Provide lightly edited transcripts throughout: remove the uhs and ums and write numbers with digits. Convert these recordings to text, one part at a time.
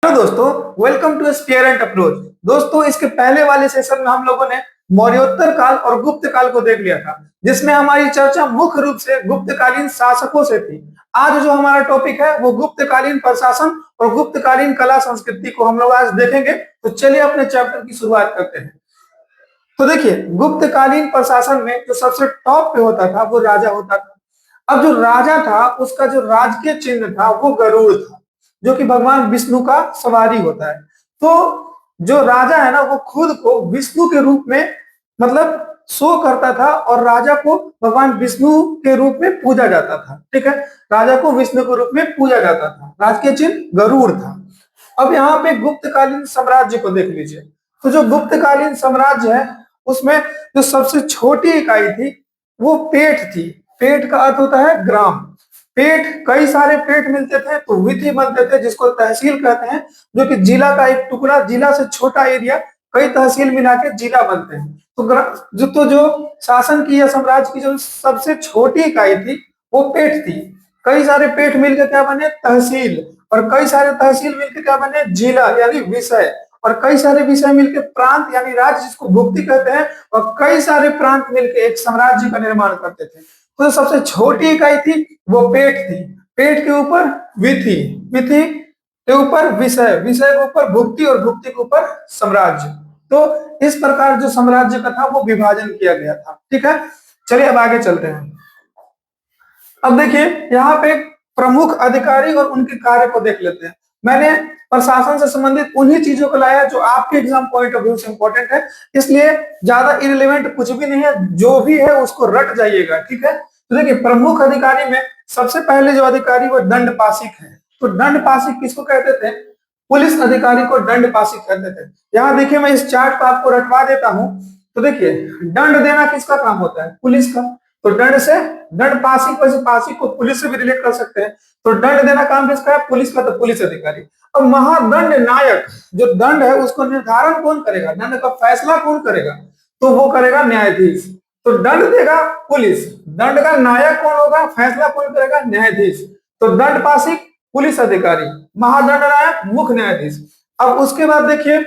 Hello दोस्तों, welcome to spare and approach. दोस्तों, इसके पहले वाले सेशन में हम लोगों ने मौर्योत्तर काल और गुप्त काल को देख लिया था, जिसमें हमारी चर्चा मुख्य रूप से गुप्तकालीन शासकों से थी। आज जो हमारा टॉपिक है वो गुप्तकालीन प्रशासन और गुप्तकालीन कला संस्कृति को हम लोग आज देखेंगे। तो चलिए अपने चैप्टर की शुरुआत करते हैं। तो देखिए, गुप्तकालीन प्रशासन में जो सबसे टॉप पे होता था वो राजा होता था। अब जो राजा था उसका जो राजकीय चिन्ह था वो गरुड़ था, जो कि भगवान विष्णु का सवारी होता है। तो जो राजा है ना वो खुद को विष्णु के रूप में मतलब शो करता था और राजा को भगवान विष्णु के रूप में पूजा जाता था। ठीक है, राजा को विष्णु के रूप में पूजा जाता था। राजकीय चिन्ह गरुड़ था। अब यहाँ पे गुप्तकालीन साम्राज्य को देख लीजिए। तो जो गुप्तकालीन साम्राज्य है उसमें जो सबसे छोटी इकाई थी वो पेठ थी। पेठ का अर्थ होता है ग्राम। पेठ, कई सारे पेठ मिलते थे तो विधि बनते थे, जिसको तहसील कहते हैं, जो कि जिला का एक टुकड़ा, जिला से छोटा एरिया, कई तहसील मिला के जिला बनते हैं। तो जो शासन की या साम्राज्य की जो सबसे छोटी इकाई थी वो पेठ थी। कई सारे पेठ मिलकर क्या बने? तहसील। और कई सारे तहसील मिलकर क्या बने? जिला यानी विषय। और कई सारे विषय मिलकर प्रांत यानी राज्य, जिसको भुक्ति कहते हैं। और कई सारे प्रांत मिलकर एक साम्राज्य का निर्माण करते थे। तो सबसे छोटी इकाई थी वो पेठ थी। पेठ के ऊपर विधि, विधि के ऊपर विषय, विषय के ऊपर भुक्ति और भुक्ति के ऊपर साम्राज्य। तो इस प्रकार जो साम्राज्य का था वो विभाजन किया गया था। ठीक है, चलिए अब आगे चलते हैं। अब देखिए, यहाँ पे प्रमुख अधिकारी और उनके कार्य को देख लेते हैं। मैंने प्रशासन से संबंधित उन्हीं चीजों को लाया जो आपके एग्जाम पॉइंट ऑफ व्यू से इंपॉर्टेंट है, इसलिए ज्यादा इरिलेवेंट कुछ भी नहीं है, जो भी है उसको रट जाइएगा। ठीक है, तो देखिए, प्रमुख अधिकारी में सबसे पहले जो अधिकारी वो दंड पाशिक है। तो दंड पाशिक किसको कहते थे? पुलिस अधिकारी को दंड पाशिक कहते थे। यहाँ देखिए, मैं इस चार्ट को आपको रटवा देता हूँ। तो देखिए, दंड देना किसका काम होता है? पुलिस का। तो दंड से दंड पाशिक, वैसे पाशिक को पुलिस से भी रिलेट कर सकते हैं। तो दंड देना काम किसका है? पुलिस का। तो पुलिस अधिकारी। अब महादंड नायक, जो दंड है उसको निर्धारण कौन करेगा, दंड का फैसला कौन करेगा? तो वो करेगा न्यायाधीश। तो दंड देगा पुलिस, दंड का नायक कौन होगा, फैसला कौन करेगा? न्यायाधीश। तो दंड पाशिक पुलिस अधिकारी, महादंड नायक मुख्य न्यायाधीश। अब उसके बाद देखिए,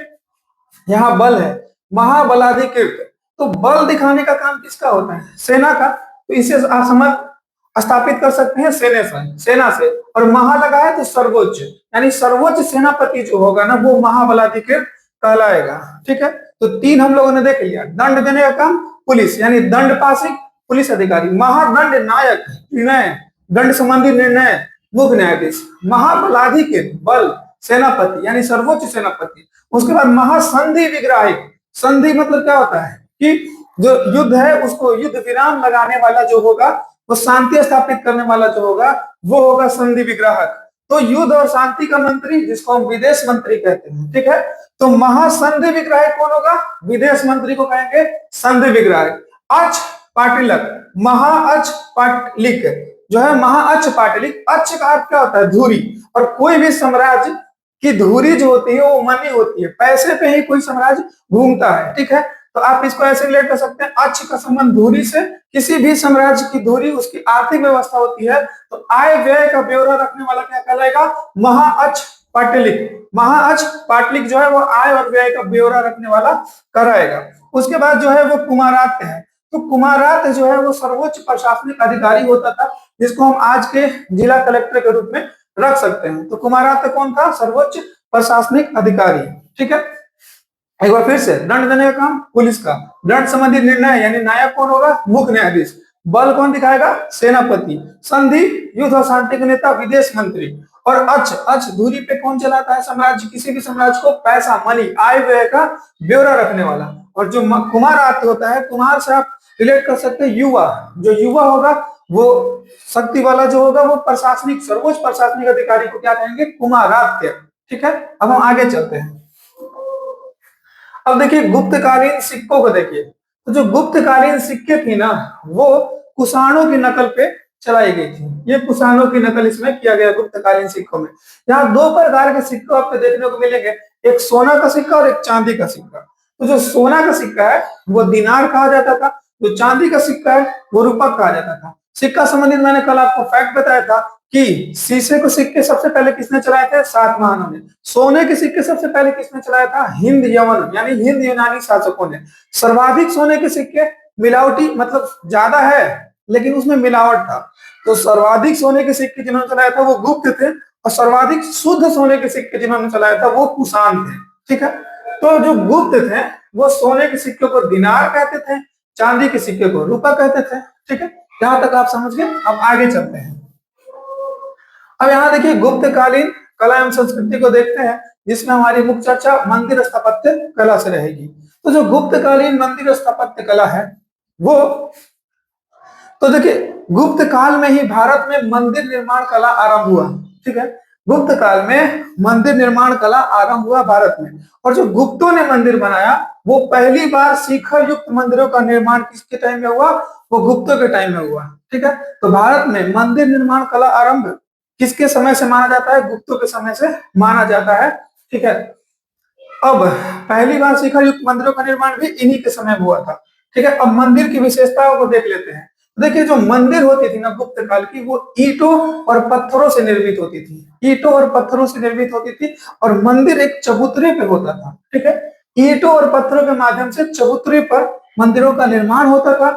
यहाँ बल है, महाबलाधिकृत। तो बल दिखाने का काम किसका होता है? सेना का। तो इसे असमर्थ स्थापित कर सकते हैं सेना से। और महा लगा है तो सर्वोच्च, यानी सर्वोच्च सेनापति जो होगा ना वो महाबलाधिकृत कहलाएगा। ठीक है, तो तीन हम लोगों ने देख लिया। दंड देने का काम पुलिस यानी दंड पाशिक पुलिस अधिकारी। महादंड नायक निर्णय, दंड संबंधी निर्णय मुख्य न्यायाधीश। महाबलाधिकृत बल सेनापति यानी सर्वोच्च सेनापति। उसके बाद महासंधि विग्राहिक। संधि मतलब क्या होता है कि जो युद्ध है उसको युद्ध विराम लगाने वाला जो होगा, वो शांति स्थापित करने वाला जो होगा वो होगा संधि विग्राहक। तो युद्ध और शांति का मंत्री, जिसको हम विदेश मंत्री कहते हैं। ठीक है, तो महासंधि विग्राहक कौन होगा? विदेश मंत्री को कहेंगे संधि विग्राहक। अक्ष पाटिलक, महाअक्ष पाटलिक जो है, महाअक्ष पाटलिक। अक्ष का अर्थ क्या होता है? धुरी। और कोई भी साम्राज्य की धुरी जो होती है वो मनी होती है, पैसे पे ही कोई साम्राज्य घूमता है। ठीक है, तो आप इसको ऐसे रिलेट कर सकते हैं, अक्ष का संबंध धुरी से। किसी भी साम्राज्य की धुरी उसकी आर्थिक व्यवस्था होती है। तो आय व्यय का ब्यौरा रखने वाला क्या कहलाएगा? महाअक्ष पाटलिक। महाअक्ष पाटलिक जो है वो आय और व्यय का ब्यौरा रखने वाला कराएगा। उसके बाद जो है वो कुमारात्य है। तो कुमारात्य जो है वो सर्वोच्च प्रशासनिक अधिकारी होता था, जिसको हम आज के जिला कलेक्टर के रूप में रख सकते हैं। तो कुमारात्य कौन था? सर्वोच्च प्रशासनिक अधिकारी। ठीक है, एक बार फिर से, दंड देने का काम पुलिस का। दंड संबंधी निर्णय यानी नायक कौन होगा? मुख्य न्यायाधीश। बल कौन दिखाएगा? सेनापति। संधि युद्ध और शांति के नेता विदेश मंत्री। और अक्ष, अक्ष धुरी पे कौन चलाता है साम्राज्य, किसी भी साम्राज्य को? पैसा मनी, आय व्यय का ब्यौरा रखने वाला। और जो कुमार आत्य होता है, कुमार से आप रिलेट कर सकते हैं युवा। जो युवा होगा वो शक्ति वाला जो होगा वो प्रशासनिक, सर्वोच्च प्रशासनिक अधिकारी को क्या कहेंगे? कुमारात्य। ठीक है, अब हम आगे चलते हैं। अब देखिए, गुप्तकालीन सिक्कों को देखिए। तो जो गुप्तकालीन सिक्के थी ना वो कुषाणों की नकल पे चलाई गई थी। ये कुषाणों की नकल इसमें किया गया गुप्तकालीन सिक्कों में। यहाँ दो प्रकार के सिक्के आपको देखने को मिलेंगे, एक सोना का सिक्का और एक चांदी का सिक्का। तो जो सोना का सिक्का है वो दिनार कहा जाता था, जो चांदी का सिक्का है वो रूपक कहा जाता था। सिक्का संबंधित मैंने कल आपको फैक्ट बताया था कि शीशे के सिक्के सबसे पहले किसने चलाए थे? सातवाहनों ने। सोने के सिक्के सबसे पहले किसने चलाया था? हिंद यवन यानी हिंद यूनानी शासकों ने। सर्वाधिक सोने के सिक्के मिलावटी मतलब ज्यादा है लेकिन उसमें मिलावट था, तो सर्वाधिक सोने के सिक्के जिन्होंने चलाया था वो गुप्त थे, और सर्वाधिक शुद्ध सोने के सिक्के जिन्होंने चलाया था वो कुषाण थे। ठीक है, तो जो गुप्त थे वो सोने के सिक्के को दिनार कहते थे, चांदी के सिक्के को रुपया कहते थे। ठीक है, यहां तक आप समझ गए। अब आगे चलते हैं। अब यहाँ देखिए गुप्तकालीन कला एवं संस्कृति को देखते हैं, जिसमें हमारी मुख्य चर्चा मंदिर स्थापत्य कला से रहेगी। तो जो गुप्तकालीन मंदिर स्थापत्य कला है वो, तो देखिए गुप्त काल में ही भारत में मंदिर निर्माण कला आरंभ हुआ। ठीक है, गुप्त काल में मंदिर निर्माण कला आरंभ हुआ भारत में, और जो गुप्तों ने मंदिर बनाया वो पहली बार शिखर युक्त मंदिरों का निर्माण किसके टाइम में हुआ? वो गुप्तों के टाइम में हुआ। ठीक है, तो भारत में मंदिर निर्माण कला आरंभ किसके समय से माना जाता है? गुप्तों के समय से माना जाता है। ठीक है, अब पहली बार शिखर युक्त मंदिरों का निर्माण भी इन्हीं के समय में हुआ था। ठीक है, अब मंदिर की विशेषताओं को देख लेते हैं। देखिए जो मंदिर होती थी ना गुप्त काल की, वो ईंटों और पत्थरों से निर्मित होती थी। ईंटों और पत्थरों से निर्मित होती थी, और मंदिर एक चबूतरे पे होता था। ठीक है, ईंटों और पत्थरों के माध्यम से चबूतरे पर मंदिरों का निर्माण होता था,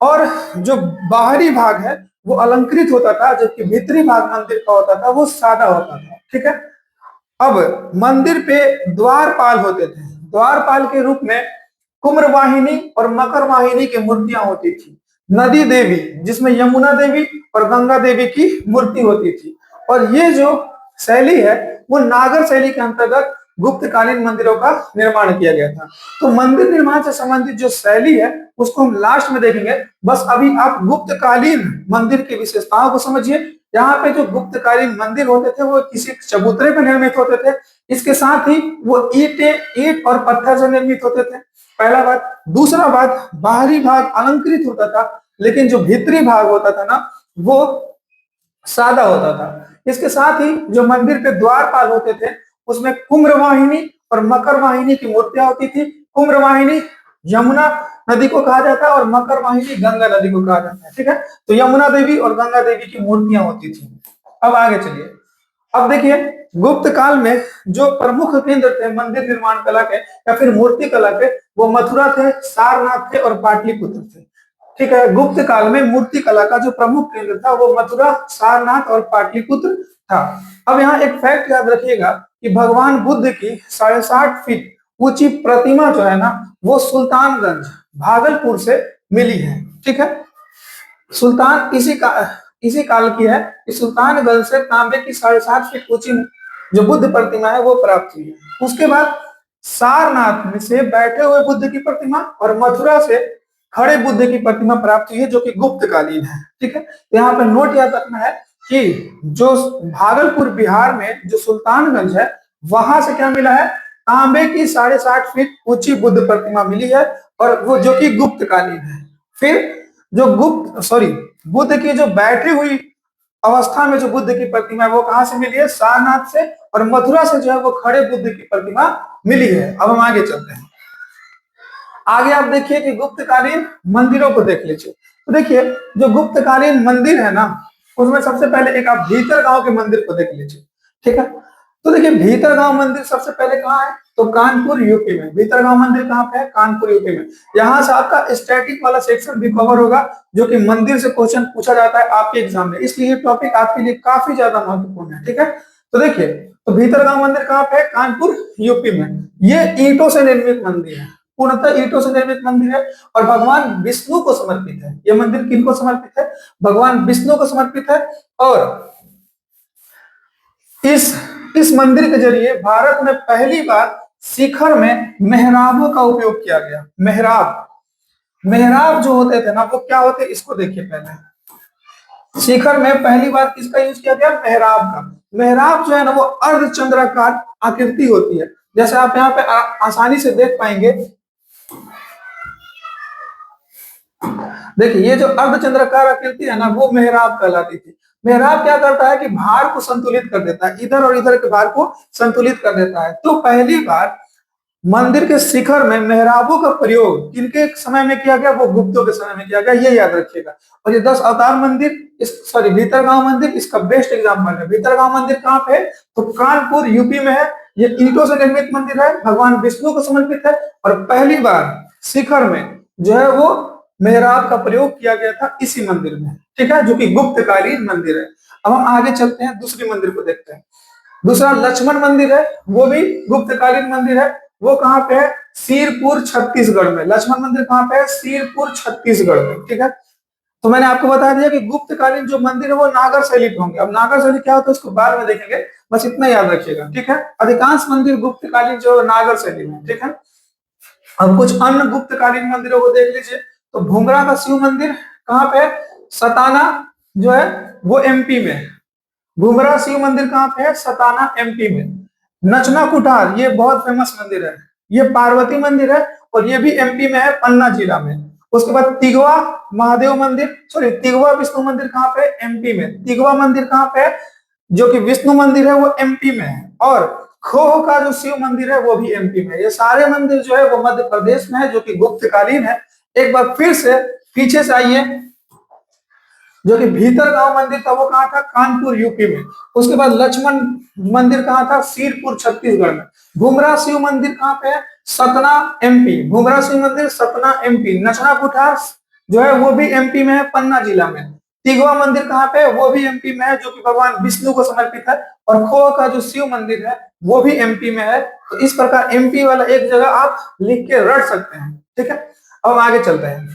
और जो बाहरी भाग है वो अलंकृत होता था, जबकि भीतरी भाग मंदिर का होता था वो सादा होता था। ठीक है, अब मंदिर पे द्वारपाल होते थे। द्वारपाल के रूप में कुम्रवाहिनी और मकर वाहिनी की मूर्तियां होती थी। नदी देवी जिसमें यमुना देवी और गंगा देवी की मूर्ति होती थी, और ये जो शैली है वो नागर शैली के अंतर्गत गुप्तकालीन मंदिरों का निर्माण किया गया था। तो मंदिर निर्माण से संबंधित जो शैली है उसको हम लास्ट में देखेंगे। बस अभी आप गुप्तकालीन मंदिर की विशेषताओं को समझिए। यहाँ पे जो गुप्तकालीन मंदिर होते थे वो किसी चबूतरे पर निर्मित होते थे। इसके साथ ही वो ईंट और पत्थर से निर्मित होते थे, पहला बात। दूसरा बात, बाहरी भाग अलंकृत होता था, लेकिन जो भीतरी भाग होता था ना वो सादा होता था। इसके साथ ही जो मंदिर पे द्वारपाल होते थे उसमें कुम्रवाहिनी और मकर वाहिनी की मूर्तियां होती थी। कुम्रवाहिनी यमुना नदी को कहा जाता है और मकर वाहिनी गंगा नदी को कहा जाता है। ठीक है, तो यमुना देवी और गंगा देवी की मूर्तियां होती थी। अब आगे चलिए। अब देखिए गुप्त काल में जो प्रमुख केंद्र थे मंदिर निर्माण कला के या फिर मूर्ति कला के, वो मथुरा थे, सारनाथ थे और पाटलिपुत्र थे। ठीक है, गुप्त काल में मूर्ति कला का जो प्रमुख केंद्र था वो मथुरा, सारनाथ और पाटलिपुत्र था। अब यहाँ एक फैक्ट याद रखिएगा कि भगवान बुद्ध की 60.5 फीट ऊंची प्रतिमा जो है ना वो सुल्तानगंज भागलपुर से मिली है। ठीक है, सुल्तान इसी काल की है कि सुल्तानगंज से तांबे की 7.5 फीट ऊंची जो बुद्ध प्रतिमा है वो प्राप्त हुई है। उसके बाद सारनाथ में से बैठे हुए बुद्ध की प्रतिमा और मथुरा से खड़े बुद्ध की प्रतिमा प्राप्त हुई है जो कि गुप्त कालीन है। ठीक है, तो यहाँ पर नोट याद रखना है कि जो भागलपुर बिहार में जो सुल्तानगंज है वहां से क्या मिला है? तांबे की 60.5 फीट ऊंची बुद्ध प्रतिमा मिली है, और वो जो कि गुप्त कालीन है। फिर जो बुद्ध की जो बैठी हुई अवस्था में जो बुद्ध की प्रतिमा है वो कहां से मिली है? सारनाथ से, और मथुरा से जो है वो खड़े बुद्ध की प्रतिमा मिली है। अब हम आगे चलते हैं। आगे आप देखिए कि गुप्तकालीन मंदिरों को देख लीजिए। तो देखिए जो गुप्तकालीन मंदिर है ना उसमें सबसे पहले एक आप भीतर गांव के मंदिर को देख लीजिए। ठीक है, तो देखिए भीतर गांव मंदिर सबसे पहले कहाँ है? तो कानपुर यूपी में। भीतर गांव मंदिर कहाँ पे है? कानपुर यूपी में। यहाँ से आपका स्टैटिक वाला सेक्शन भी कवर होगा जो कि मंदिर से क्वेश्चन पूछा जाता है आपके एग्जाम में, इसलिए टॉपिक आपके लिए काफी ज्यादा महत्वपूर्ण है। ठीक है, तो देखिए तो भीतर गांव मंदिर कहाँ पे है? कानपुर यूपी में। ये ईंटों से निर्मित मंदिर है, पूर्णतः ईंटों से निर्मित मंदिर है, और भगवान विष्णु को समर्पित है। यह मंदिर किनको समर्पित है? भगवान विष्णु को समर्पित है। और इस मंदिर के जरिए भारत में पहली बार शिखर में मेहराबों का उपयोग किया गया। मेहराब जो होते थे ना वो क्या होते? इसको देखिए पहले। शिखर में पहली बार किसका यूज किया गया? मेहराब का। मेहराब जो है ना वो अर्धचंद्राकार आकृति होती है, जैसे आप यहाँ पे आसानी से देख पाएंगे। देखिए ये जो अर्धचंद्राकार आकृति है ना वो मेहराब कहलाती थी। मेहराब क्या करता है कि भार को संतुलित कर देता है, इधर और इधर के भार को संतुलित कर देता है। तो पहली बार मंदिर के शिखर में मेहराबों का प्रयोग किनके समय में किया गया, वो गुप्तों के समय में किया गया, ये याद रखिएगा। और ये 10 अवतार मंदिर, इस सॉरी भीतरगांव मंदिर इसका बेस्ट एग्जाम्पल है। भीतरगांव मंदिर कहाँ पे है, तो कानपुर यूपी में है। ये ईंटों से निर्मित मंदिर है, भगवान विष्णु को समर्पित है, और पहली बार शिखर में जो है वो मेहराब का प्रयोग किया गया था इसी मंदिर में, ठीक है, जो कि गुप्तकालीन मंदिर है। अब हम आगे चलते हैं, दूसरी मंदिर को देखते हैं। दूसरा लक्ष्मण मंदिर है, वो भी गुप्तकालीन मंदिर है। वो कहाँ पे है, सीरपुर छत्तीसगढ़ में। लक्ष्मण मंदिर कहाँ पे है, सीरपुर छत्तीसगढ़ में, ठीक है। तो मैंने आपको बता दिया कि गुप्तकालीन जो मंदिर है वो नागर शैली के होंगे। अब नागर शैली क्या होता है उसको बाद में देखेंगे, बस इतना याद रखिएगा, ठीक है। अधिकांश मंदिर गुप्तकालीन जो नागर शैली में, ठीक है। अब कुछ अन्य गुप्तकालीन मंदिरों को देख लीजिए। तो भूमरा का शिव मंदिर कहाँ पे है, सताना जो है वो एमपी में है। भूमरा शिव मंदिर कहाँ पे है, सताना एमपी में। नचना कुठार ये बहुत फेमस मंदिर है, ये पार्वती मंदिर है, और ये भी एमपी में है, पन्ना जिला में। उसके बाद तिगवा महादेव मंदिर, सॉरी तिगवा विष्णु मंदिर कहाँ पे, एमपी में। तिगवा मंदिर कहाँ पे है, जो कि विष्णु मंदिर है, वो एमपी में है। और खोह का जो शिव मंदिर है वो भी एमपी में है। ये सारे मंदिर जो है वो मध्य प्रदेश में है, जो कि गुप्तकालीन है। एक बार फिर से पीछे से आइए, जो कि भीतरगांव मंदिर था वो कहाँ था, कानपुर यूपी में। उसके बाद लक्ष्मण मंदिर कहाँ था, सीरपुर छत्तीसगढ़ में। भूमरा शिव मंदिर कहाँ पे है, सतना एमपी। भूमरा शिव मंदिर सतना एमपी। नचना कुठार जो है वो भी एमपी में है, पन्ना जिला में। तिगवा मंदिर कहाँ पे है, वो भी एमपी में है, जो कि भगवान विष्णु को समर्पित है। और खोह का जो शिव मंदिर है वो भी एमपी में है। तो इस प्रकार एमपी वाला एक जगह आप लिख के रट सकते हैं, ठीक है। अब आगे चलते हैं,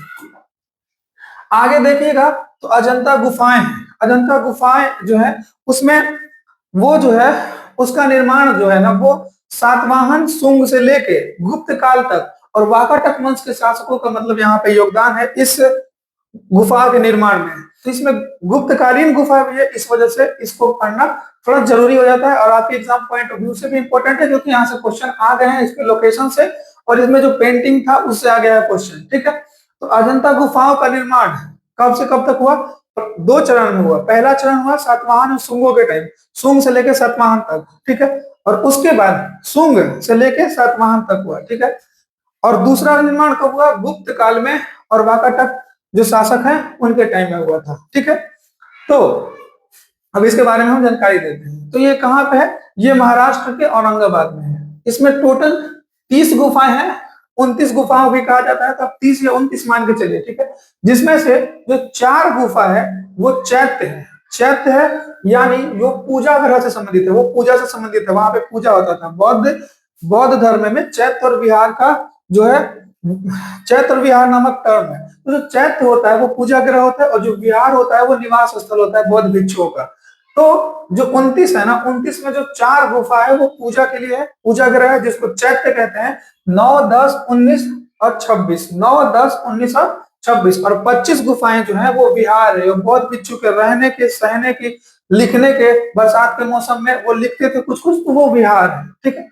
आगे देखिएगा तो अजंता गुफाएं हैं। अजंता गुफाएं जो है उसमें वो जो है उसका निर्माण जो है ना वो सातवाहन सुंग से लेके गुप्त काल तक और वाकाटक वंश के शासकों का मतलब यहाँ पे योगदान है इस गुफा के निर्माण में। तो इसमें गुप्तकालीन गुफा भी है, इस वजह से इसको पढ़ना थोड़ा जरूरी हो जाता है, और आपके एग्जाम पॉइंट ऑफ व्यू से भी इंपॉर्टेंट है, क्योंकि यहाँ से क्वेश्चन आ गए हैं इसके लोकेशन से, और इसमें जो पेंटिंग था उससे आ गया है क्वेश्चन, ठीक है। तो अजंता गुफाओं का निर्माण कब से कब तक हुआ, दो चरण में हुआ। पहला चरण हुआ सातवाहन और सुंगों के टाइम, सुंग से लेकर सातवाहन तक, ठीक है। और उसके बाद सुंग से लेकर सातवाहन तक हुआ, ठीक है। और दूसरा निर्माण कब हुआ, गुप्त काल में, और वाकाटक जो शासक हैं उनके टाइम में हुआ था, ठीक है। तो अब इसके बारे में हम जानकारी देते हैं। तो ये कहाँ पे है, ये महाराष्ट्र के औरंगाबाद में है। इसमें टोटल 30 गुफाएं हैं, 29 गुफाओं भी कहा जाता है, तो 30 या 29 मान के चलिए, ठीक है। जिसमें से जो 4 गुफा है वो चैत्य है। चैत्य है यानी जो पूजा ग्रह से संबंधित है, वो पूजा से संबंधित है, वहां पे पूजा होता था। बौद्ध बौद्ध धर्म में चैत्य और विहार का जो है चैत्र विहार नामक टर्म है। तो जो चैत्य होता है वो पूजा ग्रह होता है, और जो विहार होता है वो निवास स्थल होता है बौद्ध भिक्षुओं का। तो जो 29 है ना, 29 में जो 4 गुफा है वो पूजा के लिए है, पूजा ग्रह है, जिसको चैत्य कहते हैं। 9, 10, 19 और 26, 9, 10, 19 और 26, और 25 गुफाएं जो है वो विहार है। बौद्ध भिक्षु के रहने के, सहने की, लिखने के, बरसात के मौसम में वो लिखते थे कुछ कुछ, तो वो विहार है, ठीक है।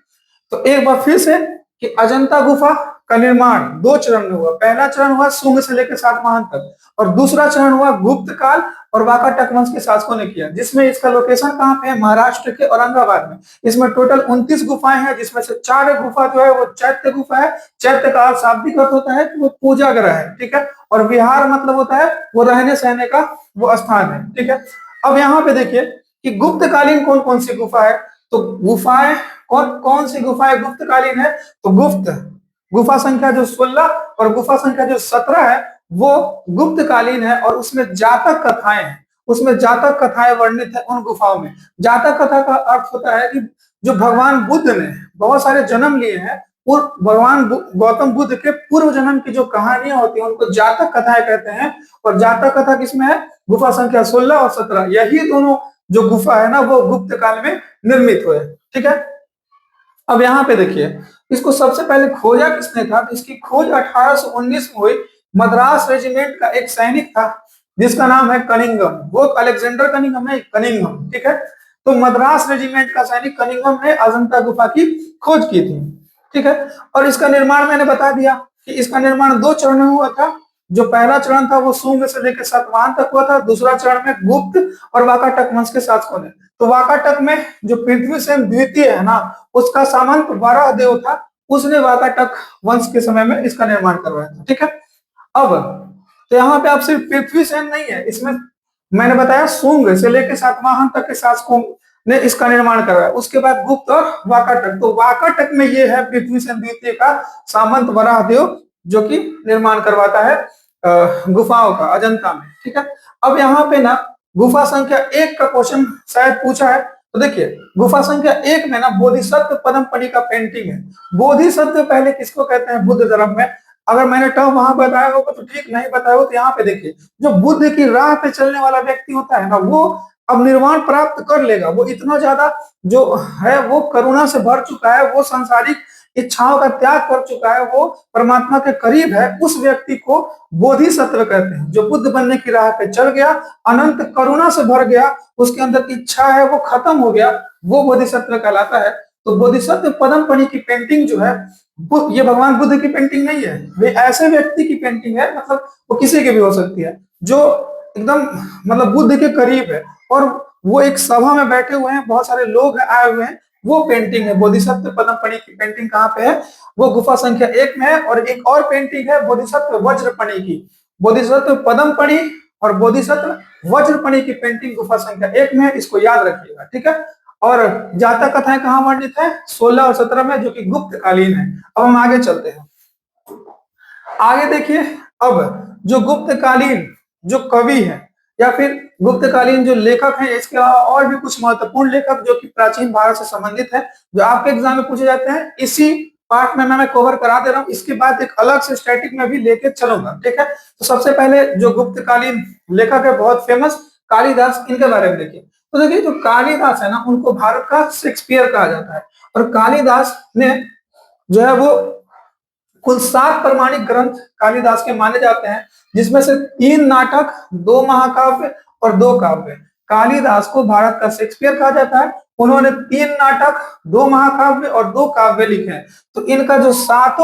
तो एक बार फिर से कि अजंता गुफा का निर्माण 2 चरण में हुआ। पहला चरण हुआ सुंग से लेकर सातवाहन तक, और दूसरा चरण हुआ गुप्त काल और वाकाटक वंश के शासकों ने किया, जिसमें इसका लोकेशन कहाँ पे है, महाराष्ट्र के औरंगाबाद में। इसमें टोटल 29 गुफाएं हैं, जिसमें से 4 गुफा जो है वो चैत्य गुफा है। चैत्य का शाब्दिक अर्थ होता है कि वो पूजा ग्रह है, ठीक है। और विहार मतलब होता है वो रहने सहने का वो स्थान है, ठीक है। अब यहाँ पे देखिए कि गुप्तकालीन कौन कौन सी गुफा है। तो गुफाएं कौन कौन सी गुफाएं गुप्तकालीन है, तो गुप्त गुफा संख्या जो 16 और गुफा संख्या जो 17 है वो गुप्तकालीन है, और उसमें जातक कथाएं हैं। उसमें जातक कथाएं वर्णित है उन गुफाओं में। जातक कथा का अर्थ होता है कि जो भगवान बुद्ध ने बहुत सारे जन्म लिए हैं, और भगवान गौतम बुद्ध के पूर्व जन्म की जो कहानियां होती हैं उनको जातक कथाएं कहते हैं। और जातक कथा किसमें है, गुफा संख्या 16 और 17, यही दोनों जो गुफा है ना वो गुप्त काल में निर्मित हुए, ठीक है। अब यहाँ पे देखिए इसको सबसे पहले खोजा किसने था, तो इसकी खोज 1819 में हुई। मद्रास रेजिमेंट का एक सैनिक था जिसका नाम है कनिंघम। वो अलेक्जेंडर कनिंघम है, कनिंघम, ठीक है। तो मद्रास रेजिमेंट का सैनिक कनिंघम ने अजंता गुफा की खोज की थी, ठीक है। और इसका निर्माण मैंने बता दिया कि इसका निर्माण 2 चरण में हुआ था। जो पहला चरण था वो सुंग से लेकर सातवाहन तक हुआ था। दूसरा चरण में गुप्त और वाकाटक वंश के शासकों ने। तो वाकाटक में जो पृथ्वी सेन द्वितीय है ना, उसका सामंत वराहदेव था, उसने वाकाटक वंश के समय में इसका निर्माण करवाया था। ठीक है, अब तो यहाँ पे आप सिर्फ पृथ्वी सेन नहीं है, इसमें मैंने बताया शुंग से लेकर सातवाहन तक के शासकों ने इसका निर्माण करवाया। उसके बाद गुप्त और वाकाटक, तो वाकाटक में ये है पृथ्वी सेन द्वितीय का सामंत वराहदेव जो कि निर्माण करवाता है गुफाओं का अजंता में। ठीक है, अब यहाँ पे ना गुफा संख्या 1 का क्वेश्चन शायद पूछा है, तो देखिए गुफा संख्या 1 में ना बोधिसत्व पदमपणि का पेंटिंग है। बोधिसत्व पहले किसको कहते हैं बुद्ध धर्म में, अगर मैंने टर्म वहां बताया होगा तो ठीक, नहीं बताया हो तो यहाँ पे देखिए, जो बुद्ध की राह पे चलने वाला व्यक्ति होता है ना, वो अब निर्वाण प्राप्त कर लेगा। वो इतना ज्यादा जो है वो करुणा से भर चुका है, वो सांसारिक इच्छाओं का त्याग कर चुका है, वो परमात्मा के करीब है, उस व्यक्ति को बोधिसत्व कहते हैं। जो बुद्ध बनने की राह पे चल गया, अनंत करुणा से भर गया, उसके अंदर की इच्छा है वो खत्म हो गया, वो बोधिसत्व कहलाता है। तो बोधिसत्व पदमपणि की पेंटिंग जो है, ये भगवान बुद्ध की पेंटिंग नहीं है, वे ऐसे व्यक्ति की पेंटिंग है, मतलब वो किसी की भी हो सकती है, जो एकदम मतलब बुद्ध के करीब है, और वो एक सभा में बैठे हुए हैं, बहुत सारे लोग आए हुए हैं, वो पेंटिंग है। बोधिसत्व पदमपणि की पेंटिंग कहाँ पे है, वो गुफा संख्या 1 में है। और एक और पेंटिंग है बोधिसत्व वज्रपणि की, बोधिसत्व पदमपणि और बोधिसत्व वज्रपणि की पेंटिंग गुफा संख्या 1 में है, इसको याद रखिएगा। ठीक है, और जातक कथाएं कहाँ वर्णित है, 16 और 17 में, जो कि गुप्त कालीन है। अब हम आगे चलते हैं, आगे देखिए। अब जो गुप्त कालीन जो कवि है या फिर गुप्त कालीन जो लेखक हैं, इसके अलावा और भी कुछ महत्वपूर्ण लेखक जो कि प्राचीन भारत से संबंधित है, जो आपके एग्जाम में पूछे जाते हैं, इसी पार्ट में मैं कवर करा दे रहा हूँ। इसके बाद एक अलग से स्टैटिक में भी लेके चलूंगा। ठीक है, तो सबसे पहले जो गुप्त कालीन लेखक है बहुत फेमस कालिदास, इनके बारे में देखिए। तो देखिए जो कालिदास है ना, उनको भारत का शेक्सपियर कहा जाता है। और कालिदास ने जो है वो कुल 7 प्रमाणिक ग्रंथ कालिदास के माने जाते हैं, जिसमें से 3 नाटक, 2 महाकाव्य और 2 काव्य। कालिदास को भारत का शेक्सपियर कहा जाता है। उन्होंने 3 नाटक, 2 महाकाव्य और 2 काव्य लिखे हैं। तो इनका जो 7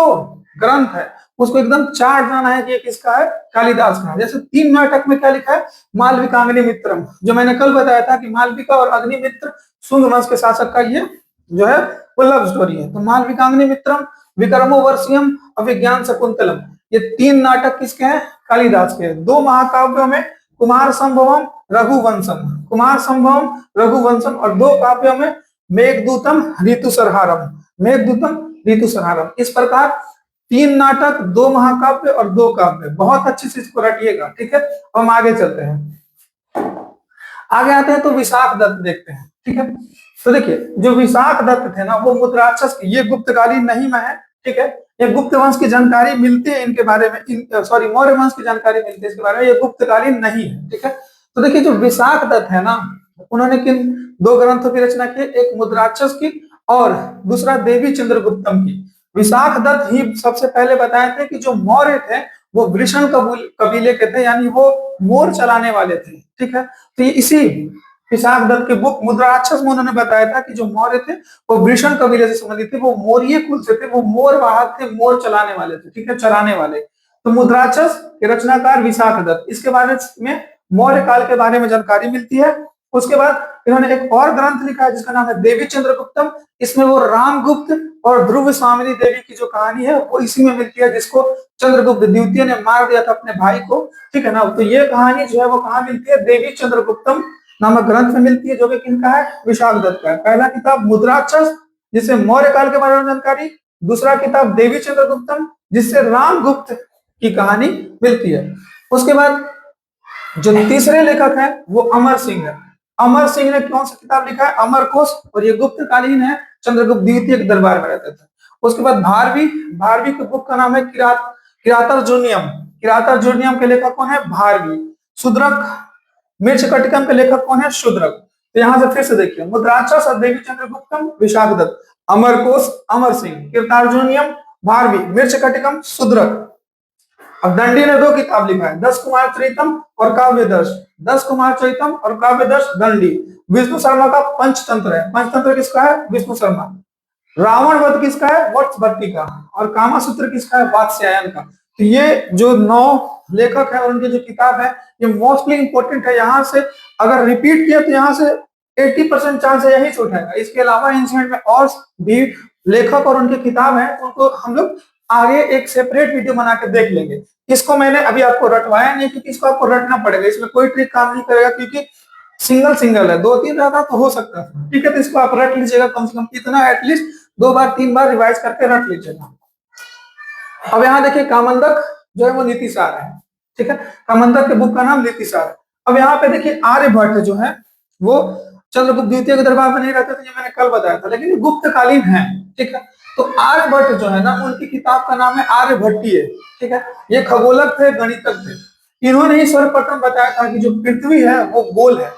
ग्रंथ है उसको एकदम चार्ट जाना है कि ये किसका है, कालिदास का है। जैसे 3 नाटक में क्या लिखा है, मालविकाग्नि मित्रम, जो मैंने कल बताया था कि मालविका और अग्निमित्र शुंग वंश के शासक का ये जो है वो लव स्टोरी है। तो मालविकाग्नि मित्रम, विक्रमो वर्षियम, अभिज्ञान शकुंतलम, ये 3 नाटक किसके हैं, कालिदास के। 2 महाकाव्यों में कुमार संभवम, रघुवंशम, कुमार संभवम, रघुवंशम, और 2 काव्यों में मेघदूतम, ऋतुसंहारम, मेघदूतम, ऋतुसंहारम। इस प्रकार 3 नाटक, 2 महाकाव्य और 2 काव्य। बहुत अच्छे से इसको रटिएगा। ठीक है, हम आगे चलते हैं, आगे आते हैं तो विशाख दत्त देखते हैं। ठीक है, तो देखिए जो विशाख दत्त थे ना, वो मुद्राक्षस, ये गुप्तकालीन नहीं में है। ठीक है, ये गुप्त वंश की जानकारी मिलती है इनके बारे में, सॉरी मौर्य वंश की जानकारी मिलती है इसके बारे में, ये गुप्तकालीन नहीं है। ठीक है, तो देखिए जो विशाख दत्त है ना, उन्होंने किन 2 ग्रंथों की रचना की, एक मुद्राक्षस की और दूसरा देवी चंद्रगुप्तम की। विशाख दत्त ही सबसे पहले बताए थे कि जो मौर्य थे वो वृषण कबीले के थे, यानी वो मोर चलाने वाले थे। ठीक है, तो ये इसी विशाख दत्त के बुक मुद्राक्षस में उन्होंने बताया था कि जो मौर्य थे वो वृषण कबीले से संबंधित थे, वो मौर्य कुल से थे, वो मोर वाहक थे, मोर चलाने वाले थे। ठीक है, चलाने वाले। तो मुद्राक्षस के रचनाकार विशाख दत्त, इसके बारे में मौर्य काल के बारे में जानकारी मिलती है। उसके बाद इन्होंने एक और ग्रंथ लिखा है जिसका नाम है देवी चंद्रगुप्तम। इसमें वो रामगुप्त और ध्रुव स्वामिनी देवी की जो कहानी है वो इसी में मिलती है, जिसको चंद्रगुप्त द्वितीय ने मार दिया था अपने भाई को। ठीक है ना, तो ये कहानी जो है वो कहाँ मिलती है, देवी चंद्रगुप्तम नामक ग्रंथ में मिलती है, जो कि किनका है, विशाख दत्त का है। पहला किताब मुद्राक्षस, जिससे मौर्य काल के बारे में जानकारी। दूसरा किताब देवी चंद्रगुप्तम, जिससे रामगुप्त की कहानी मिलती है। उसके बाद जो तीसरे लेखक है वो अमर सिंह है। अमर सिंह ने कौन सा किताब लिखा है, अमरकोश, और ये गुप्त कालीन है, चंद्रगुप्त द्वितीय के दरबार में रहते थे। उसके बाद भारवी, भारवी के बुक का नाम है किरातार्जुनियम, किरातार्जुनियम के लेखक कौन है, भारवी। शूद्रक, मृच्छकटिकम के लेखक कौन है, शूद्रक। तो यहाँ से फिर से देखिए, मुद्राक्षस और देवी चंद्रगुप्तम, विशाख दत्त, अमरकोश अमर सिंह, किरातार्जुनियम भारवी, मृच्छकटिकम शूद्रक। अब दंडी ने 2 किताब लिखा है, 10 कुमार चरितम और काव्य दर्श, 10 कुमार चरितम और काव्य दर्श दंडी। विष्णु शर्मा का पंचतंत्र है, पंचतंत्र किसका है, विष्णु शर्मा। रावण वध किसका है, वत्स भट्टी का। और कामासूत्र किसका है, वात्स्यायन का। तो ये जो 9 लेखक है और उनकी जो किताब है ये मोस्टली इंपॉर्टेंट है। यहाँ से अगर रिपीट किया तो यहाँ से 80% चांस है यही छूटेगा। इसके अलावा इंसिडेंट में और भी लेखक और उनकी किताब है, उनको हम लोग आगे एक सेपरेट वीडियो बना के देख लेंगे। इसको मैंने अभी आपको रटवाया नहीं, क्योंकि इसको आपको रटना पड़ेगा, इसमें कोई ट्रिक काम नहीं करेगा, क्योंकि सिंगल सिंगल है, दो तीन रहता तो हो सकता था, ठीक है। तो इसको आप रट लीजिएगा, कम से कम इतना एटलीस्ट 2 बार 3 बार रिवाइज करके रट लीजिएगा। अब यहाँ देखिए कामंदक जो है वो नीतिसार है, ठीक है। कामंदक के बुक का नाम नीतिसार है। अब यहाँ पे देखिए आर्यभट्ट जो है वो चंद्रगुप्त द्वितीय के दरबार में नहीं रहते थे, ये मैंने कल बताया था, लेकिन ये गुप्तकालीन है, ठीक है। तो आर्यभट्ट जो है ना, उनकी किताब का नाम है आर्यभट्टीय, ठीक है। ये खगोलक थे, गणितज्ञ थे। इन्होंने ही सर्वप्रथम बताया था कि जो पृथ्वी है वो गोल है।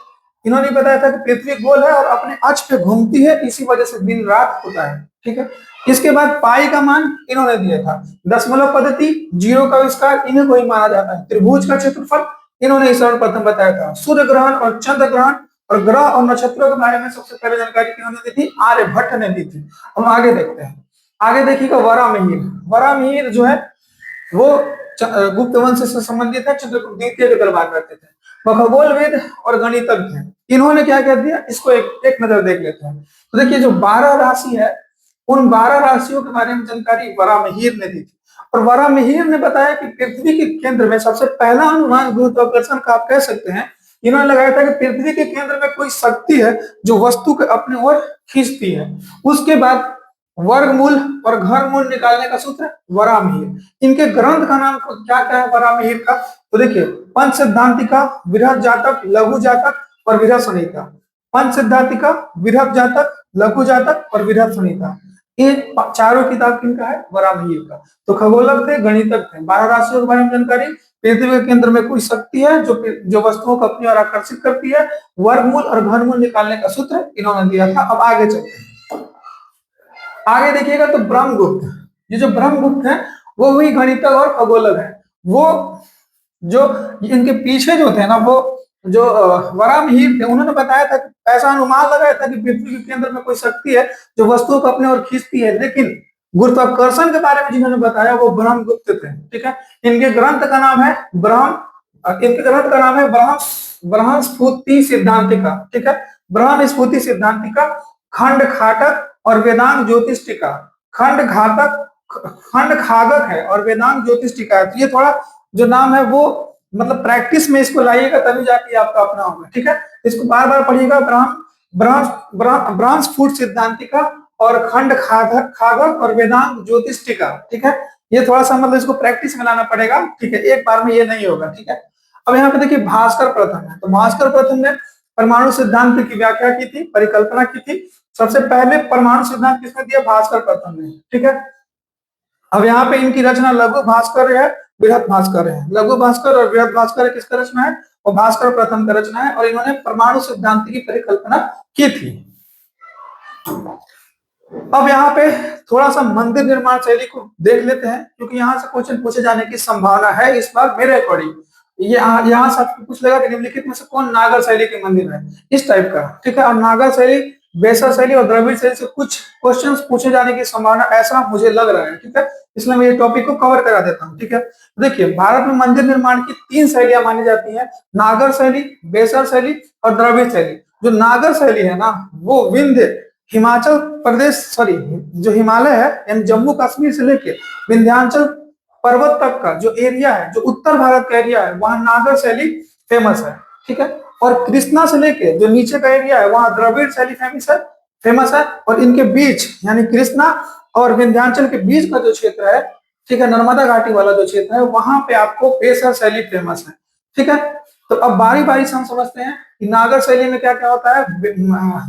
इन्होंने बताया था कि पृथ्वी गोल है और अपने अक्ष पे घूमती है, इसी वजह से दिन रात होता है, ठीक है। इसके बाद पाई का मान इन्होंने दिया था, दशमलव पद्धति, जीरो का आविष्कार इन्हें को ही माना जाता है, त्रिभुज का क्षेत्रफल इन्होंने सर्वप्रथम बताया था, सूर्य ग्रहण और चंद्र ग्रहण और ग्रह और नक्षत्रों के बारे में सबसे पहले जानकारी किन्होंने दी थी, आर्यभट्ट ने दी थी। हम आगे देखते हैं, आगे देखिएगा वराहमिहिर। वराहमिहिर जो है वो गुप्त वंश से संबंधित है, चंद्रगुप्त द्वितीय के दरबार में रहते थे। वह खगोलविद और गणितज्ञ थे। इन्होंने क्या कह दिया, इसको एक नजर देख लेते हैं। तो देखिए जो 12 राशि है, उन 12 राशियों के बारे में जानकारी वराहमिहिर ने दी थी। और वराहमिहिर ने बताया कि पृथ्वी के केंद्र में सबसे पहला अनुमान गुरुत्वाकर्षण का आप कह सकते हैं, इन्होंने लगाया था कि पृथ्वी के केंद्र में कोई शक्ति है जो वस्तु को अपनी ओर खींचती है। उसके बाद वर्गमूल और घनमूल निकालने का सूत्र वराहमिहिर। इनके ग्रंथ का नाम क्या क्या है वराहमिहिर का, तो देखिए पंच सिद्धांतिका, बृहद जातक, लघु जातक और बृहद संहिता। पंच सिद्धांतिका, बृहद जातक, लघु जातक और बृहद संहिता, ये चारों किताब किनका है, वराहमिहिर का। तो खगोलक थे, गणितज्ञ थे, 12 राशियों के बारे में जानकारी, पृथ्वी के केंद्र में कोई शक्ति है जो वस्तुओं को अपनी ओर आकर्षित करती है, वर्गमूल और घनमूल निकालने का सूत्र इन्होंने दिया था। अब आगे चलते हैं, आगे देखिएगा तो ब्रह्मगुप्त, ये जो ब्रह्मगुप्त है वो भी गणितज्ञ और खगोलक है। वो जो इनके पीछे जो थे ना, वो जो वराहमिहिर थे, उन्होंने बताया था, ऐसा अनुमान लगाया था कि पृथ्वी के केंद्र में कोई शक्ति है जो वस्तुओं को अपने ओर खींचती है। लेकिन गुरुत्वाकर्षण के बारे में जिन्होंने बताया वो ब्रह्मगुप्त थे, ठीक है। इनके ग्रंथ का नाम है ब्रह्मस्फुति सिद्धांतिका, ठीक है। ब्रह्मस्फुति सिद्धांतिका, खंड खाटक और वेदांत ज्योतिष टीका। खंड खागक है और वेदांत ज्योतिष टीका है। तो ये थोड़ा जो नाम है वो मतलब प्रैक्टिस में इसको लाइएगा, तभी जाके आपका अपना होगा, ठीक है। इसको बार बार पढ़िएगा, ब्रह्मस्फुट सिद्धांतिका और खंड खागक और वेदांत ज्योतिष टीका, ठीक है। ये थोड़ा सा मतलब इसको प्रैक्टिस में लाना पड़ेगा, ठीक है, एक बार में ये नहीं होगा, ठीक है। अब यहाँ पे देखिए भास्कर प्रथम है, तो भास्कर प्रथम ने परमाणु सिद्धांत की व्याख्या की थी, परिकल्पना की थी। सबसे पहले परमाणु सिद्धांत किसने दिया, भास्कर प्रथम ने, ठीक है। अब यहाँ पे इनकी रचना लघु भास्कर है, बृहद भास्कर है। लघु भास्कर और बृहद भास्कर किसका रचना है, वो भास्कर प्रथम का रचना है, और इन्होंने परमाणु सिद्धांत की परिकल्पना की थी। अब यहाँ पे थोड़ा सा मंदिर निर्माण शैली को देख लेते हैं, क्योंकि यहाँ से क्वेश्चन पूछे जाने की संभावना है इस बार मेरे अकॉर्डिंग। ये यहाँ से आपको पूछ लेगा कि निम्नलिखित में से कौन नागर शैली के मंदिर है, इस टाइप का, ठीक है। और नागर शैली, बेसर शैली और द्रविड़ शैली से कुछ क्वेश्चंस पूछे जाने की संभावना ऐसा मुझे लग रहा है, ठीक है। इसलिए मैं ये टॉपिक को कवर करा देता हूँ, ठीक है। देखिए भारत में मंदिर निर्माण की 3 शैलियां मानी जाती हैं, नागर शैली, बेसर शैली और द्रविड़ शैली। जो नागर शैली है ना, वो विंध्य हिमाचल प्रदेश, सॉरी जो हिमालय है यानी जम्मू कश्मीर से लेके विंध्याचल पर्वत तक का जो एरिया है, जो उत्तर भारत का एरिया है, वहां नागर शैली फेमस है, ठीक है। और कृष्णा से लेके जो नीचे का एरिया है वहां द्रविड़ शैली फेमस है। और इनके बीच यानी कृष्णा और विंध्याचल के बीच का जो क्षेत्र है, ठीक है, नर्मदा घाटी वाला जो क्षेत्र है, वहां पे आपको बेसर शैली फेमस है, ठीक है। तो अब बारी बारी से हम समझते हैं कि नागर शैली में क्या क्या होता है,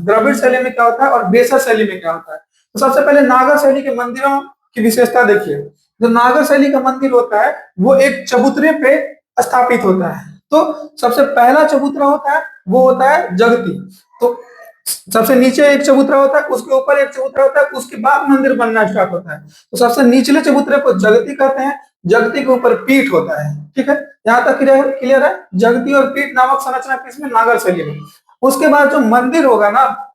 द्रविड़ शैली में क्या होता है और बेसर शैली में क्या होता है। तो सबसे पहले नागर शैली के मंदिरों की विशेषता देखिए। जो नागर शैली का मंदिर होता है वो एक चबूतरे पे स्थापित होता है। तो सबसे पहला चबूतरा होता है वो होता है जगती। तो सबसे नीचे एक चबूतरा होता है, उसके ऊपर एक चबूतरा होता है, उसके बाद मंदिर बनना स्टार्ट होता है। तो सबसे निचले चबूतरे को जगती कहते हैं, जगती के ऊपर पीठ होता है, ठीक है। यहाँ तक क्लियर है। जगती और पीठ नामक संरचना किसमें, नागर शैली में। उसके बाद जो मंदिर होगा ना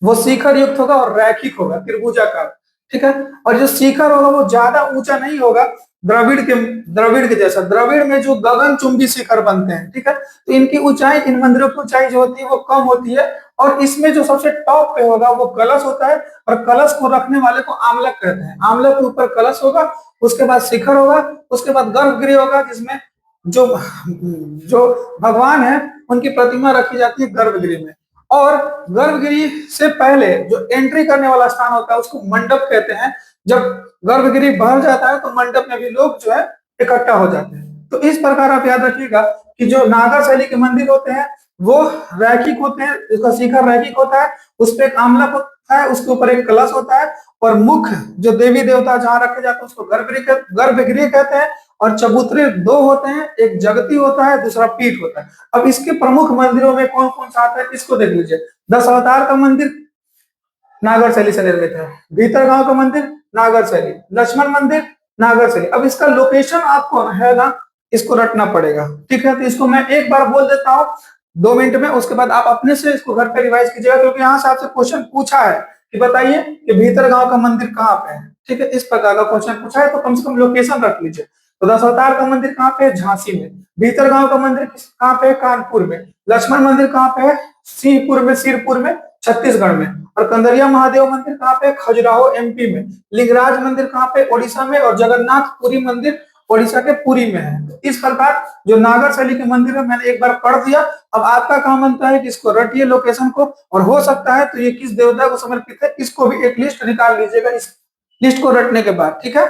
वो शिखर युक्त होगा और रैखिक होगा, त्रिभुजाकार। ठीक है। और जो शिखर होगा वो ज्यादा ऊंचा नहीं होगा, द्रविड़ के जैसा। द्रविड़ में जो गगन चुंबी शिखर बनते हैं, ठीक है, तो इनकी ऊंचाई, इन मंदिरों की ऊंचाई जो होती है वो कम होती है। और इसमें जो सबसे टॉप पे होगा वो कलश होता है, और कलश को रखने वाले को आमलक कहते हैं। आमलक के ऊपर कलश होगा, उसके बाद शिखर होगा, उसके बाद गर्भगृह होगा, जिसमें जो जो भगवान है उनकी प्रतिमा रखी जाती है गर्भगृह में। और गर्भगृह से पहले जो एंट्री करने वाला स्थान होता है उसको मंडप कहते हैं। जब गर्भगृह भर जाता है तो मंडप में भी लोग जो है इकट्ठा हो जाते हैं। तो इस प्रकार आप याद रखिएगा कि जो नागर शैली के मंदिर होते हैं वो रैखिक होते हैं, उसका शिखर रैखिक होता है, उस पर एक आमलक होता है, उसके ऊपर एक कलश होता है, और मुख्य जो देवी देवता जहाँ रखे जाते हैं उसको गर्भगृह कहते हैं। और चबूतरे दो होते हैं, एक जगती होता है, दूसरा पीठ होता है। अब इसके प्रमुख मंदिरों में कौन कौन सा आता है इसको देख लीजिए। 10 अवतार का मंदिर नागर शैली से निर्मित है। भीतर गांव का मंदिर नागर शैली। लक्ष्मण मंदिर नागर शैली। अब इसका लोकेशन आपको है ना, इसको रटना पड़ेगा, ठीक है। तो इसको मैं एक बार बोल देता हूँ 2 मिनट में, उसके बाद आप अपने से इसको घर पे रिवाइज कीजिएगा, क्योंकि यहाँ से आपसे क्वेश्चन पूछा है कि बताइए कि भीतर गांव का मंदिर कहाँ पे है, ठीक है। इस प्रकार का क्वेश्चन पूछा है तो कम से कम लोकेशन रख लीजिए। तो 10 अवतार का मंदिर कहाँ पे है? झांसी में। भीतर गांव का मंदिर कहाँ पे है? कानपुर में। लक्ष्मण मंदिर कहाँ पे है? सिरपुर में, छत्तीसगढ़ में। और कंदरिया महादेव मंदिर कहाँ पे? खजुराहो एमपी में। लिंगराज मंदिर कहाँ पे? ओडिशा में। और जगन्नाथ पुरी मंदिर ओडिशा के पुरी में है। तो इस प्रकार जो नागर शैली के मंदिर है मैंने एक बार पढ़ दिया। अब आपका काम बनता है कि इसको रटिए लोकेशन को, और हो सकता है तो ये किस देवता को समर्पित है इसको भी एक लिस्ट निकाल लीजिएगा इस लिस्ट को रटने के बाद, ठीक है।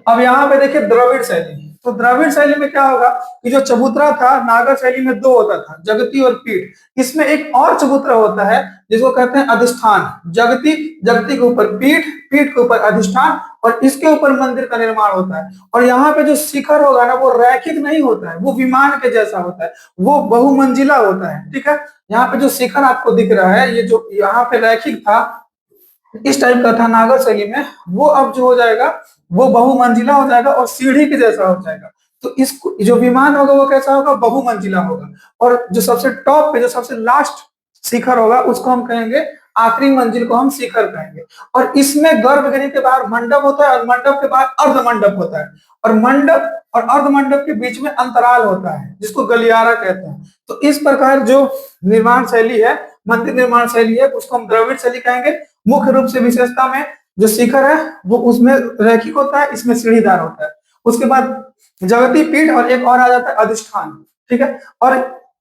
अब यहाँ पे देखिए द्रविड़ शैली। तो द्रविड़ शैली में क्या होगा कि जो चबूतरा था नागर शैली में दो होता था, जगती और पीठ। इसमें एक और चबूतरा होता है जिसको कहते हैं अधिष्ठान। जगती, जगती के ऊपर पीठ, पीठ के ऊपर अधिष्ठान, और इसके ऊपर मंदिर का निर्माण होता है। और यहाँ पे जो शिखर होगा ना वो रैखिक नहीं होता है, वो विमान के जैसा होता है, वो बहुमंजिला होता है, ठीक है। यहाँ पे जो शिखर आपको दिख रहा है, ये जो यहाँ पे रैखिक था, इस टाइप का था नागर शैली में, वो अब जो हो जाएगा वो बहुमंजिला हो जाएगा और सीढ़ी के जैसा हो जाएगा। तो इसको जो विमान होगा वो कैसा होगा? बहुमंजिला होगा। और जो सबसे टॉप पे, जो सबसे लास्ट शिखर होगा उसको हम कहेंगे, आखिरी मंजिल को हम शिखर कहेंगे। और इसमें गर्भगृह के बाहर मंडप होता है, और मंडप के बाहर अर्ध मंडप होता है, और मंडप और अर्ध मंडप के बीच में अंतराल होता है जिसको गलियारा कहते हैं। तो इस प्रकार जो निर्माण शैली है, मंदिर निर्माण शैली है, उसको हम द्रविड़ शैली कहेंगे। मुख्य रूप से विशेषता में जो शिखर है वो उसमें रैखिक होता है, इसमें सीढ़ीदार होता है। उसके बाद जगती पीठ, और एक और आ जाता है अधिष्ठान, ठीक है। और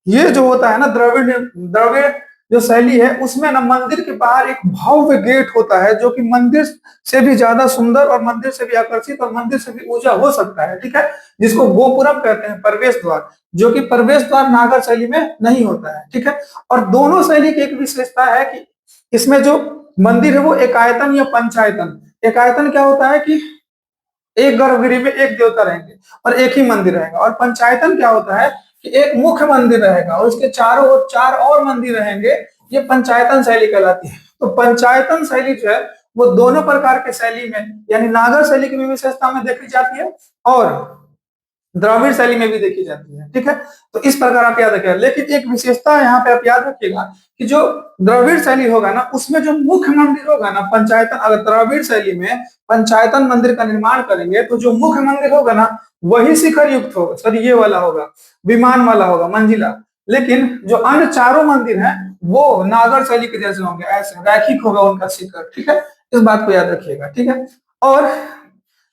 ये जो होता है ना द्रविड़ जो शैली है उसमें ना मंदिर के बाहर एक भव्य गेट होता है जो कि मंदिर से भी ज्यादा सुंदर और मंदिर से भी आकर्षित और मंदिर से भी ऊंचा हो सकता है, ठीक है, जिसको गोपुरम कहते हैं, प्रवेश द्वार, जो कि प्रवेश द्वार नागर शैली में नहीं होता है, ठीक है। और दोनों शैली की एक विशेषता है कि इसमें जो मंदिर है वो एकायतन या पंचायतन। एकायतन क्या होता है कि एक गर्भगृह में एक देवता रहेंगे और एक ही मंदिर रहेगा। और पंचायतन क्या होता है कि एक मुख्य मंदिर रहेगा और उसके चारों ओर 4 और मंदिर रहेंगे। ये पंचायतन शैली कहलाती है। तो पंचायतन शैली जो है वो दोनों प्रकार के शैली में, यानी नागर शैली की भी विशेषता में देखी जाती है और द्रविड़ शैली में भी देखी जाती है, ठीक है। तो इस प्रकार आप याद रखिएगा। लेकिन एक विशेषता यहाँ पे आप याद रखिएगा कि जो द्रविड़ शैली होगा ना उसमें जो मुख्य मंदिर होगा ना पंचायतन, अगर द्रविड़ शैली में पंचायतन मंदिर का निर्माण करेंगे तो जो मुख्य मंदिर होगा ना वही शिखर युक्त होगा, सॉरी ये वाला होगा, विमान वाला होगा, मंजिला। लेकिन जो अन्य 4 मंदिर हैं वो नागर शैली के जैसे होंगे, ऐसे रैखिक होगा उनका शिखर, ठीक है। इस बात को याद रखिएगा, ठीक है। और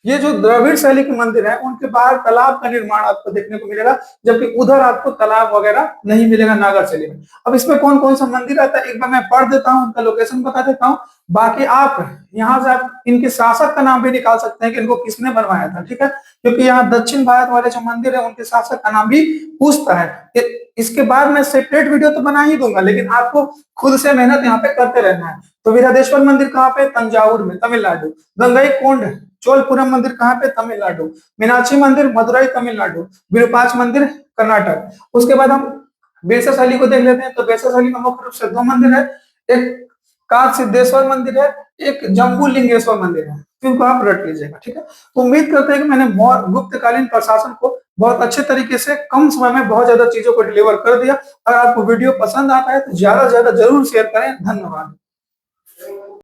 ये जो द्रविड़ शैली के मंदिर है उनके बाहर तालाब का निर्माण आपको देखने को मिलेगा, जबकि उधर आपको तालाब वगैरह नहीं मिलेगा नागर शैली में। अब इसमें कौन कौन सा मंदिर आता है एक बार मैं पढ़ देता हूँ, उनका लोकेशन बता देता हूँ। बाकी आप यहाँ से आप इनके शासक का नाम भी निकाल सकते हैं कि इनको किसने बनवाया था, ठीक है, क्योंकि यहाँ दक्षिण भारत वाले जो मंदिर है उनके शासक का नाम भी पूछता है। इसके बाद मैं सेपरेट वीडियो तो बना ही दूंगा, लेकिन आपको खुद से मेहनत यहाँ पे करते रहना है। तो विराधेश्वर मंदिर कहाँ पे? तंजावुर में, तमिलनाडु। गंगई कोंड चोलपुरम मंदिर कहाँ पे? तमिलनाडु। मीनाक्षी मंदिर मदुरई, तमिलनाडु। विरूपाक्ष मंदिर कर्नाटक। उसके बाद हम बेसा शैली को देख लेते हैं। तो बेसा शैली में मुख्य रूप से 2 मंदिर है, एक काक सिद्धेश्वर मंदिर है, एक जम्बू लिंगेश्वर मंदिर है। तो इनको आप रट लीजिएगा, ठीक है। तो उम्मीद करते हैं कि मैंने गुप्तकालीन प्रशासन को बहुत अच्छे तरीके से कम समय में बहुत ज्यादा चीजों को डिलीवर कर दिया। अगर आपको वीडियो पसंद आता है तो ज्यादा से ज्यादा जरूर शेयर करें। धन्यवाद।